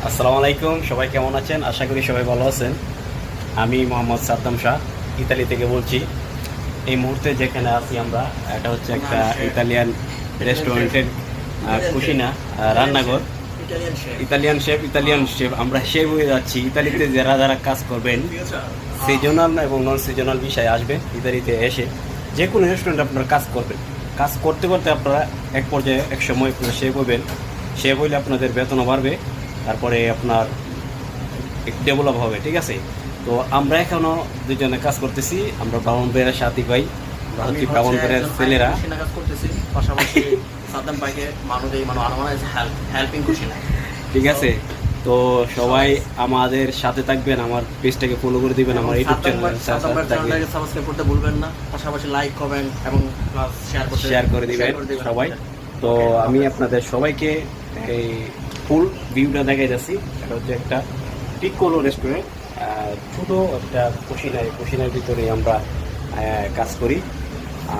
আসসালামু আলাইকুম, সবাই কেমন আছেন? আশা করি সবাই ভালো আছেন। আমি মোহাম্মদ সাদ্দাম শাহ ইতালি থেকে বলছি। এই মুহূর্তে যেখানে আছি আমরা, এটা হচ্ছে একটা ইতালিয়ান রেস্টুরেন্টের কুশিনা, রান্নাঘর। ইতালিয়ান শেফ আমরা শেফ হয়ে যাচ্ছি। ইতালিতে যারা যারা কাজ করবেন, সিজনাল এবং নন সিজনাল বিষয়ে আসবেন। ইতালিতে এসে যে কোনো রেস্টুরেন্টে আপনারা কাজ করবেন। কাজ করতে করতে আপনারা এক পর্যায়ে এক সময় শেফ হবেন। শেফ হইলে আপনাদের বেতনও বাড়বে, তারপরে আপনার ডেভেলপ হবে। ঠিক আছে, তো আমরা এখনো দুজনে কাজ করতেছি। আমরা ব্রাহ্মণবাড়িয়ার সাথী ভাই, হচ্ছে ব্রাহ্মণবাড়িয়ার ছেলেরা কাজ করতেছি, পাশাপাশি সাদ্দাম ভাইকে হেল্পিং কুশিনা। ঠিক আছে, তো সবাই আমাদের সাথে থাকবেন। আমার পেজটাকে ফলো করে দিবেন, আমার ইউটিউব চ্যানেলটাকে সাবস্ক্রাইব করতে ভুলবেন না, পাশাপাশি লাইক কমেন্ট এবং শেয়ার করে দিবেন সবাই। তো আমি আপনাদের সবাইকে এই ফুল ভিউটা দেখাই যাচ্ছি। এটা হচ্ছে একটা পিকোলো রেস্টুরেন্ট, ছোট একটা কুশিনার ভিতরে আমরা কাজ করি।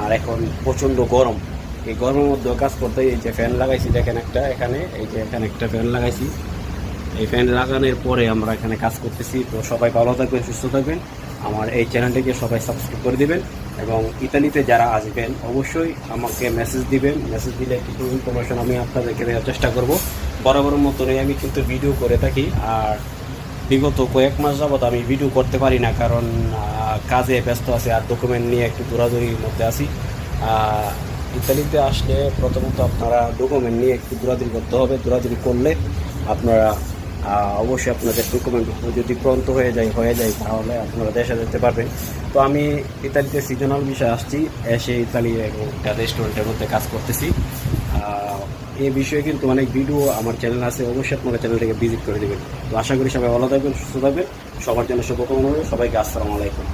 আর এখন প্রচণ্ড গরম, এই গরমের মধ্যে কাজ করতে এই যে ফ্যান লাগাইছি দেখেন একটা, এখানে এই যে এখানে একটা ফ্যান লাগাইছি। এই ফ্যান লাগানোর পরে আমরা এখানে কাজ করতেছি। তো সবাই ভালো থাকবেন, সুস্থ থাকবেন। আমার এই চ্যানেলটিকে সবাই সাবস্ক্রাইব করে দিবেন এবং ইতালিতে যারা আসবেন অবশ্যই আমাকে মেসেজ দিবেন। মেসেজ দিলে কিছু ইনফরমেশন আমি আপনাদেরকে দেওয়ার চেষ্টা করব। বরাবর মতনই আমি কিন্তু ভিডিও করে থাকি। আর বিগত কয়েক মাস যাবত আমি ভিডিও করতে পারি না, কারণ কাজে ব্যস্ত আছি আর ডকুমেন্ট নিয়ে একটু দৌড়াদৌড়ির মধ্যে আছি। ইতালিতে আসলে প্রথমত আপনারা ডকুমেন্ট নিয়ে একটু দৌড়াদৌড়ি করতে হবে। দৌড়াদৌড়ি করলে আপনারা অবশ্যই আপনাদের ডকুমেন্ট যদি প্রন্ত হয়ে যায় তাহলে আপনারা দেশে যেতে পারবেন। তো আমি ইতালিতে সিজনাল বিষয়ে আসছি, এসে ইতালি একটা রেস্টুরেন্টের মধ্যে কাজ করতেছি। এই বিষয়ে কিন্তু অনেক ভিডিও আমার চ্যানেল আছে, অবশ্যই আপনারা চ্যানেলটাকে ভিজিট করে দেবেন। তো আশা করি সবাই ভালো থাকবেন, সুস্থ থাকবেন। সবার জন্য শুভকামনা রইল। সবাইকে আসসালামু আলাইকুম।